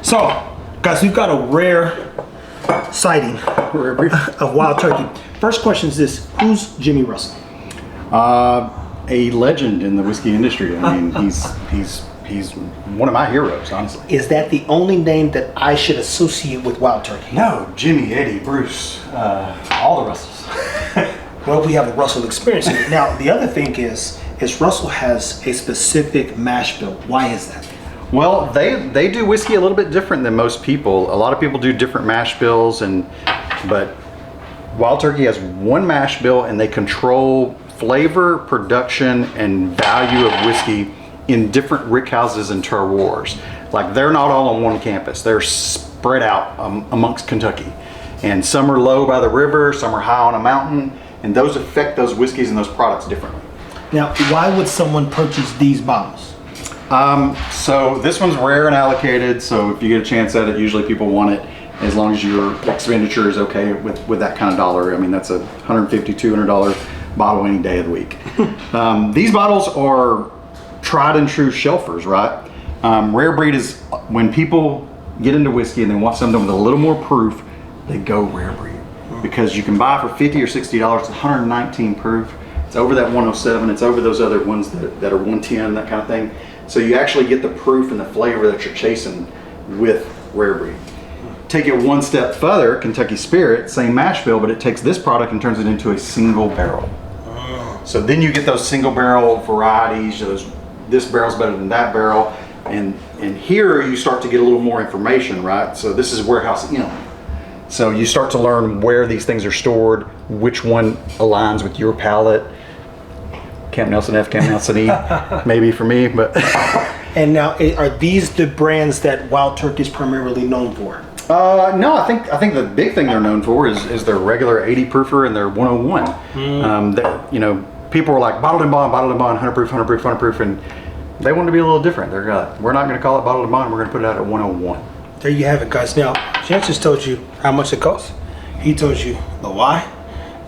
So, guys, we've got a rare sighting of wild turkey. First question is this: who's Jimmy Russel? A legend in the whiskey industry. I mean, he's one of my heroes, honestly. Is that the only name that I should associate with wild turkey? No, Jimmy, Eddie, Bruce, all the Russells. Well, we have a Russell experience here. Now, the other thing is Russell has a specific mash bill. Why is that? Well, they do whiskey a little bit different than most people. A lot of people do different mash bills, but Wild Turkey has one mash bill, and they control flavor, production, and value of whiskey in different rick houses and terroirs. Like, they're not all on one campus. They're spread out amongst Kentucky. And some are low by the river, some are high on a mountain, and those affect those whiskeys and those products differently. Now, why would someone purchase these bottles? So this one's rare and allocated, so if you get a chance at it, usually people want it as long as your expenditure is okay with that kind of dollar. I mean, that's a $150, $200 bottle any day of the week. These bottles are tried and true shelfers, right? Rare breed is when people get into whiskey and they want something with a little more proof, they go rare breed. Because you can buy for $50 or $60, it's 119 proof. It's over that 107, it's over those other ones that are 110, that kind of thing. So you actually get the proof and the flavor that you're chasing with rare breed. Take it one step further, Kentucky Spirit, same mash bill, but it takes this product and turns it into a single barrel. So then you get those single barrel varieties, this barrel's better than that barrel, and here you start to get a little more information, right? So this is warehouse M. So you start to learn where these things are stored, which one aligns with your palate. Camp Nelson F, Camp Nelson E, maybe for me, but. And now, are these the brands that Wild Turkey is primarily known for? No, I think the big thing they're known for is their regular 80 proofer and their 101. People were like bottled and bond, 100 proof, 100 proof, 100 proof, and they wanted to be a little different. They're we're not going to call it bottled and bond. We're going to put it out at 101. There you have it, guys. Now, Chance just told you how much it costs. He told you the why.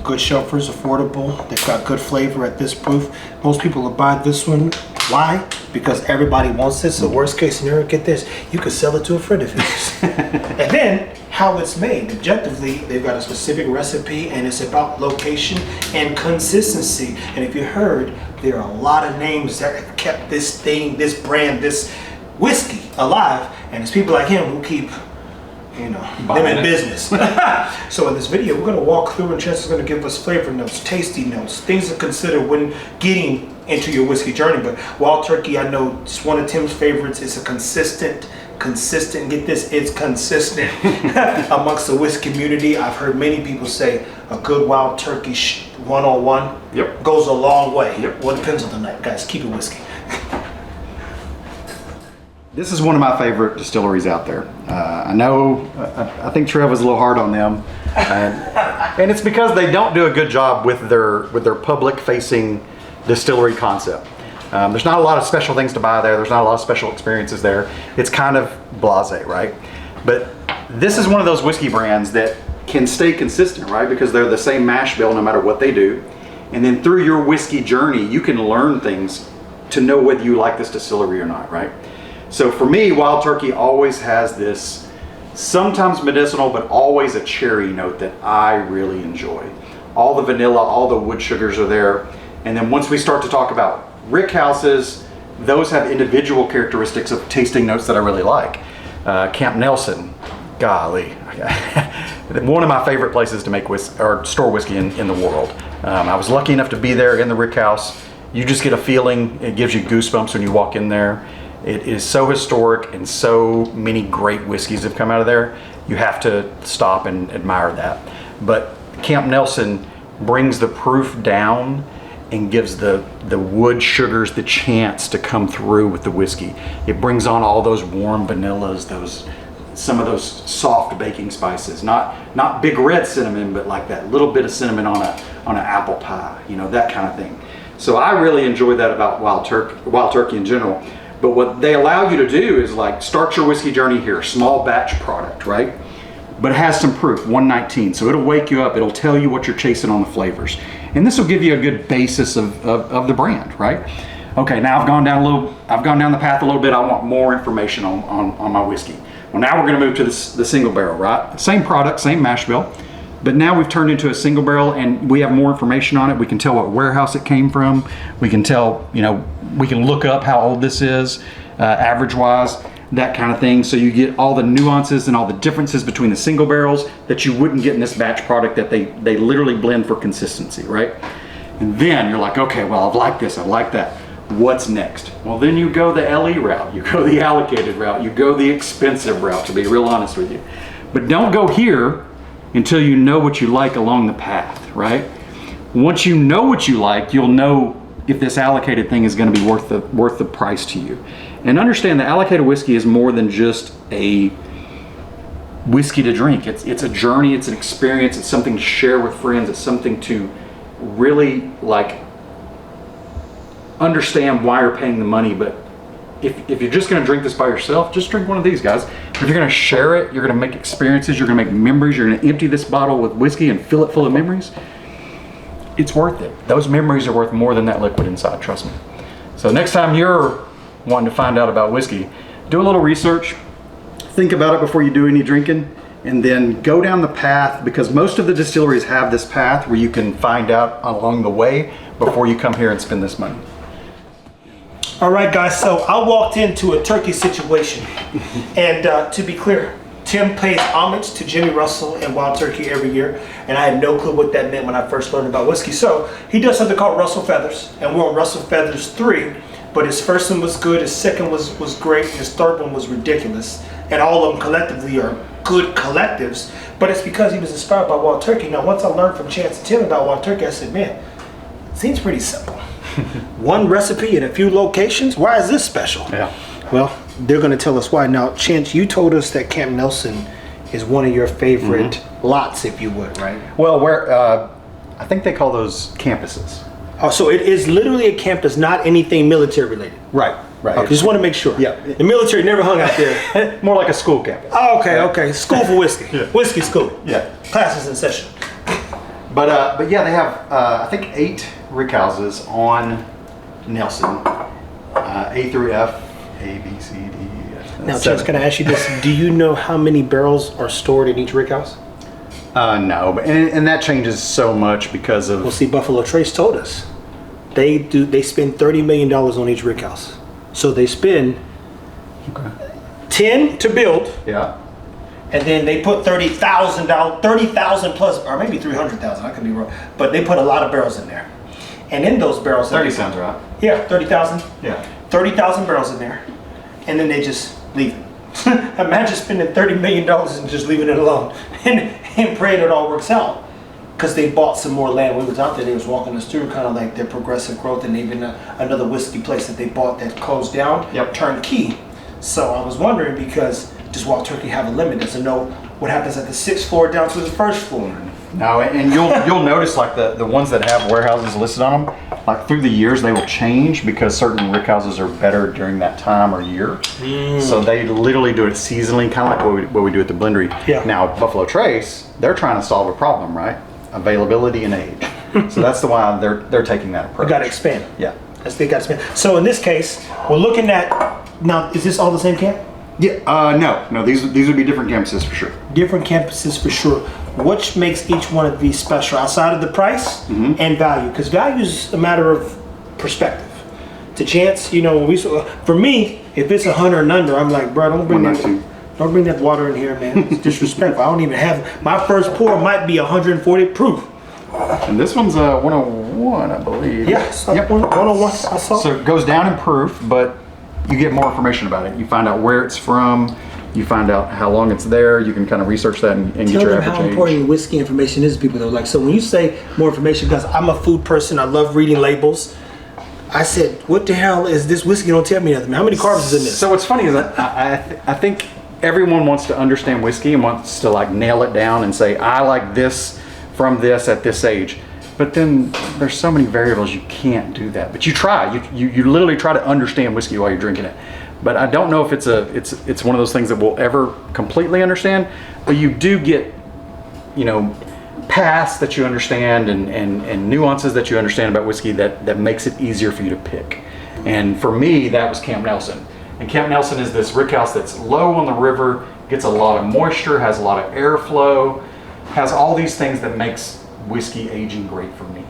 Good shelfers, affordable. They've got good flavor at this proof. Most people will buy this one. Why? Because everybody wants this. So worst case scenario, get this. You could sell it to a friend of yours. And then how it's made. Objectively, they've got a specific recipe, and it's about location and consistency. And if you heard, there are a lot of names that have kept this thing, this brand, this whiskey alive. And it's people like him who keep them in business. So in this video, we're going to walk through, and Chance is going to give us flavor notes, tasty notes, things to consider when getting into your whiskey journey. But Wild Turkey, I know it's one of Tim's favorites. It's a consistent, get this, it's consistent amongst the whiskey community. I've heard many people say a good Wild Turkey 101 goes a long way. Well, it depends on the night, guys. Keep it whiskey. This is one of my favorite distilleries out there. I think Trev was a little hard on them, and it's because they don't do a good job with their public-facing distillery concept. There's not a lot of special things to buy there. There's not a lot of special experiences there. It's kind of blasé, right? But this is one of those whiskey brands that can stay consistent, right? Because they're the same mash bill no matter what they do. And then through your whiskey journey, you can learn things to know whether you like this distillery or not, right? So for me, Wild Turkey always has this sometimes medicinal, but always a cherry note that I really enjoy. All the vanilla, all the wood sugars are there. And then once we start to talk about rick houses, those have individual characteristics of tasting notes that I really like. Camp Nelson, golly, one of my favorite places to make store whiskey in the world. I was lucky enough to be there in the rick house. You just get a feeling, it gives you goosebumps when you walk in there. It is so historic, and so many great whiskeys have come out of there. You have to stop and admire that. But Camp Nelson brings the proof down and gives the wood sugars the chance to come through with the whiskey. It brings on all those warm vanillas, some of those soft baking spices, not big red cinnamon, but like that little bit of cinnamon on an apple pie, that kind of thing. So I really enjoy that about Wild Turkey in general. But what they allow you to do is like start your whiskey journey here, small batch product, right? But it has some proof, 119. So it'll wake you up. It'll tell you what you're chasing on the flavors. And this will give you a good basis of the brand, right? Okay, now I've gone down the path a little bit. I want more information on my whiskey. Well, now we're going to move to the single barrel, right? Same product, same mash bill, but now we've turned into a single barrel, and we have more information on it. We can tell what warehouse it came from. We can tell, you know, we can look up how old this is, average-wise, that kind of thing. So you get all the nuances and all the differences between the single barrels that you wouldn't get in this batch product that they literally blend for consistency, right? And then you're like, okay, well, I've liked this, I've liked that. What's next? Well, then you go the LE route, you go the allocated route, you go the expensive route, to be real honest with you. But don't go here until you know what you like along the path, right? Once you know what you like, you'll know if this allocated thing is going to be worth the price to you. And understand that allocated whiskey is more than just a whiskey to drink. It's a journey, it's an experience, it's something to share with friends, it's something to really like understand why you're paying the money. But if you're just going to drink this by yourself, just drink one of these, guys. If you're going to share it, you're going to make experiences, you're going to make memories, you're going to empty this bottle with whiskey and fill it full of memories, it's worth it. Those memories are worth more than that liquid inside, trust me. So next time you're wanting to find out about whiskey, do a little research, think about it before you do any drinking, and then go down the path, because most of the distilleries have this path where you can find out along the way before you come here and spend this money. All right, guys, so I walked into a turkey situation, and to be clear, Tim pays homage to Jimmy Russell and Wild Turkey every year, and I had no clue what that meant when I first learned about whiskey. So he does something called Russell Feathers, and we're on Russell Feathers 3, but his first one was good, his second was great, his third one was ridiculous, and all of them collectively are good collectives, but it's because he was inspired by Wild Turkey. Now, once I learned from Chance and Tim about Wild Turkey, I said, man, it seems pretty simple. One recipe in a few locations, why is this special? Yeah. Well, they're going to tell us why. Now, Chance, you told us that Camp Nelson is one of your favorite lots, if you would, right? Well, where I think they call those campuses. Oh, so it is literally a campus, not anything military related. Right. Okay, just want to make sure. Yeah. The military never hung out there. More like a school campus. Oh, okay. School for whiskey. Yeah. Whiskey school. Yeah. Classes in session. But yeah, they have I think 8 rick houses on Nelson, A through F, A, B, C, D, E, F. Now, Chance, can I ask you this? Do you know how many barrels are stored in each rick house? No, but and that changes so much because of. Well, see, Buffalo Trace told us they spend $30 million on each rick house. So they spend 10 to build. Yeah. And then they put $30,000 plus, or maybe 300,000. I could be wrong, but they put a lot of barrels in there. And in those barrels, 30 sounds right. Yeah, 30,000. Yeah. 30,000 barrels in there, and then they just leave it. Imagine spending $30 million and just leaving it alone, and praying it all works out. Because they bought some more land. We was out there, they was walking us through kind of like their progressive growth, and even another whiskey place that they bought that closed down, turnkey. So I was wondering, because does Wild Turkey have a limit? Does it know what happens at the 6th floor down to the 1st floor? No, and you'll notice like the ones that have warehouses listed on them, like through the years they will change because certain rick houses are better during that time or year. So they literally do it seasonally, kind of like what we do at the blendery. Yeah. Now Buffalo Trace, they're trying to solve a problem, right? Availability and age. So that's the why they're taking that approach. You got to expand. Yeah. They got to expand. So in this case, we're looking at, now is this all the same camp? Yeah. No. These would be different campuses for sure. Different campuses for sure. Which makes each one of these special outside of the price and value? Because value is a matter of perspective. To Chance, you know, when for me, if it's 100 and under, I'm like, bro, don't bring that water in here, man. It's disrespectful. I don't even have, my first pour might be 140 proof. And this one's 101, I believe. Yeah, yep. 101. I saw. So it goes down in proof, but you get more information about it. You find out where it's from. You find out how long it's there. You can kind of research that and get your average age. Tell them how important whiskey information is to people, though. Like, so when you say more information, because I'm a food person, I love reading labels. I said, what the hell is this whiskey? Don't tell me nothing. How many carbs is in this? So what's funny is that I think everyone wants to understand whiskey and wants to like nail it down and say, I like this from this at this age. But then there's so many variables, you can't do that. But you try. You literally try to understand whiskey while you're drinking it. But I don't know if it's one of those things that we'll ever completely understand. But you do get, you know, paths that you understand and nuances that you understand about whiskey that makes it easier for you to pick. And for me, that was Camp Nelson. And Camp Nelson is this rick house that's low on the river. gets a lot of moisture, has a lot of airflow, has all these things that makes whiskey aging great for me.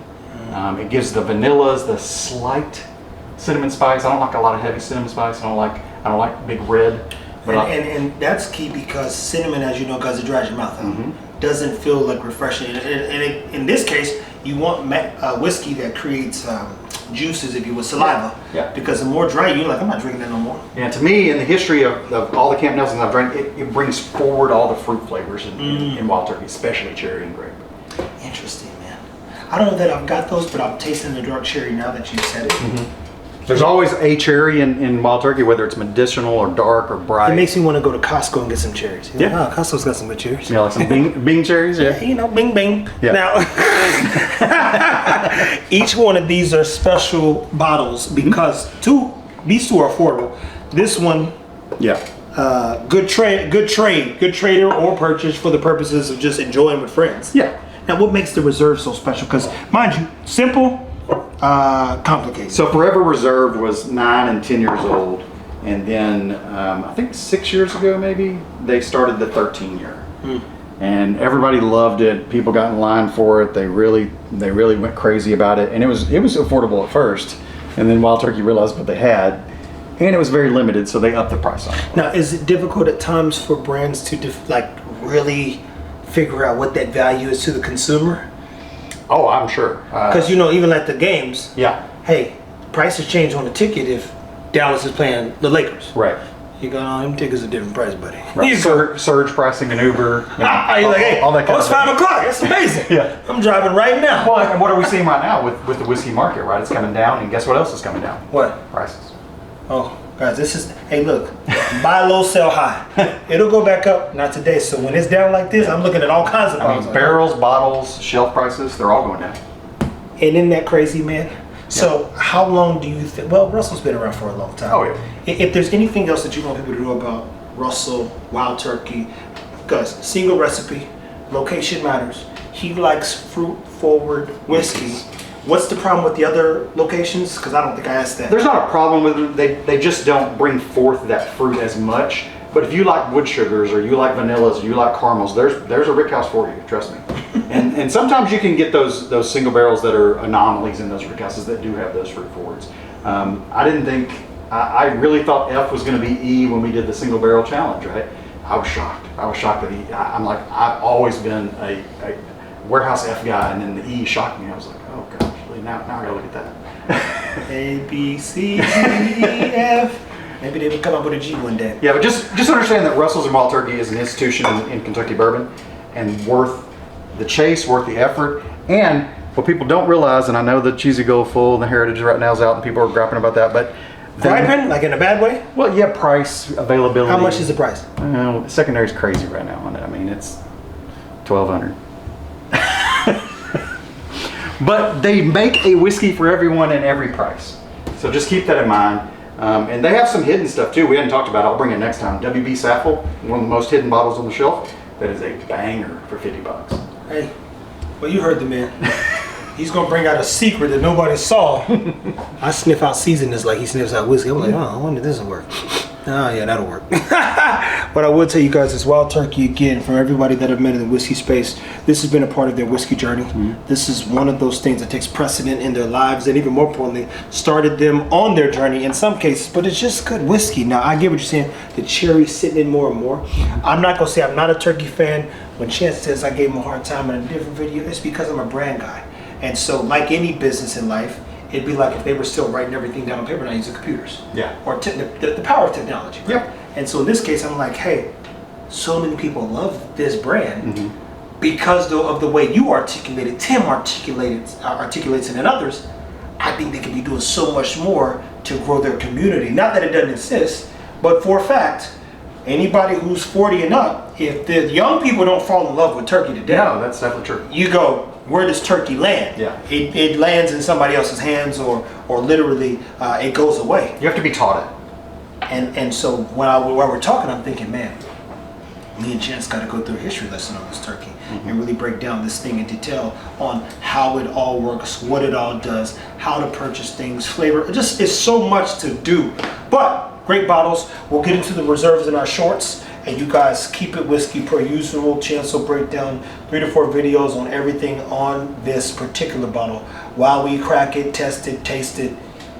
It gives the vanillas the slight cinnamon spice. I don't like a lot of heavy cinnamon spice. I don't like big red. And that's key because cinnamon, as you know, because it dries your mouth out, doesn't feel like refreshing. And in this case, you want whiskey that creates juices, if you will, saliva. Yeah. Because the more dry, you're like, I'm not drinking that no more. Yeah, to me, in the history of all the Camp Nelsons I've drank, it brings forward all the fruit flavors in wild turkey, especially cherry and grape. Interesting, man. I don't know that I've got those, but I'm tasting the dark cherry now that you said it. There's always a cherry in wild turkey, whether it's medicinal or dark or bright. It makes me want to go to Costco and get some cherries. You're Yeah. like, oh, Costco's got some good cherries. Yeah, like some bing cherries. Yeah. You know, bing, bing. Yeah. Now, each one of these are special bottles because these two are affordable. This one, Yeah. good trader or purchase for the purposes of just enjoying with friends. Yeah. Now, what makes the Reserve so special? Because, mind you, simple, complicated. So Forever Reserve was 9 and 10 years old, and then I think 6 years ago maybe they started the 13 year, and everybody loved it. People got in line for it. They really went crazy about it, and it was affordable at first, and then Wild Turkey realized what they had, and it was very limited, so they upped the price on it. Now, is it difficult at times for brands to really figure out what that value is to the consumer? Oh, I'm sure. Because even at the games, Yeah. hey, prices change on the ticket if Dallas is playing the Lakers. Right. You go, oh, them tickets a different price, buddy. Right. You go, Surge pricing in Uber. you're like, hey, all that kind it's of thing. 5 o'clock. That's amazing. Yeah. I'm driving right now. Well, and what are we seeing right now with the whiskey market, right? It's coming down, and guess what else is coming down? What? Prices. Oh, guys, hey, look, buy low, sell high. It'll go back up, not today. So when it's down like this, I'm looking at all kinds of bottles. Barrels, bottles, shelf prices, they're all going down. And isn't that crazy, man? So how long do you think? Well, Russell's been around for a long time. Oh, yeah. If there's anything else that you want people to know about Russell, Wild Turkey, because single recipe, location matters. He likes fruit-forward whiskeys. What's the problem with the other locations? Because I don't think I asked that. There's not a problem with them. They just don't bring forth that fruit as much. But if you like wood sugars or you like vanillas or you like caramels, there's a rick house for you. Trust me. And sometimes you can get those single barrels that are anomalies in those rick houses that do have those fruit forwards. I really thought F was going to be E when we did the single barrel challenge, right? I was shocked that E. I'm like, I've always been a warehouse F guy, and then the E shocked me. I was like, oh gosh, really? Now I gotta look at that. A, B, C, D, E, F. Maybe they would come up with a G one day. Yeah, but just understand that Russell's and Wild Turkey is an institution in Kentucky bourbon, and worth the chase, worth the effort. And what people don't realize, and I know the Cheesy Gold Full and the Heritage right now is out, and people are griping about that, but Griping? Like in a bad way? well, yeah, price, availability. How much is the price? Secondary is crazy right now on it. I mean, it's $1,200. But they make a whiskey for everyone and every price. So just keep that in mind. And they have some hidden stuff too. We hadn't talked about it. I'll bring it next time. WB Saffel, one of the most hidden bottles on the shelf. That is a banger for $50. Hey, well, you heard the man. He's gonna bring out a secret that nobody saw. I sniff out seasonings like he sniffs out whiskey. I'm like, oh, I wonder if this will work. Oh yeah, that'll work. What I will tell you guys is Wild Turkey, again, from everybody that I've met in the whiskey space, this has been a part of their whiskey journey. This is one of those things that takes precedent in their lives, and even more importantly, started them on their journey in some cases, but it's just good whiskey. Now, I get what you're saying, the cherry's sitting in more and more. I'm not gonna say I'm not a turkey fan. When Chance says I gave him a hard time in a different video, it's because I'm a brand guy. And so, like any business in life, it'd be like if they were still writing everything down on paper, not using computers. Yeah. Or the power of technology. Right? Yep. And so in this case, I'm like, hey, so many people love this brand because of the way you articulate it, Tim articulates it, and others. I think they could be doing so much more to grow their community. Not that it doesn't exist, but for a fact, anybody who's 40 and up, if the young people don't fall in love with turkey today, No, that's definitely true. you go, where does turkey land? Yeah. It lands in somebody else's hands, or literally it goes away. You have to be taught it. And so while we're talking, I'm thinking, man, me and Chance got to go through a history lesson on this turkey and really break down this thing in detail on how it all works, what it all does, how to purchase things, flavor. It's so much to do. But great bottles. We'll get into the reserves in our shorts, And you guys keep it whiskey per usual. Chance will break down 3 to 4 videos on everything on this particular bottle while we crack it, test it, taste it.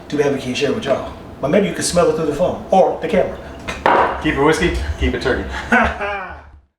Too bad we can't share it with y'all. But maybe you can smell it through the phone or the camera. Keep it whiskey, keep it turkey.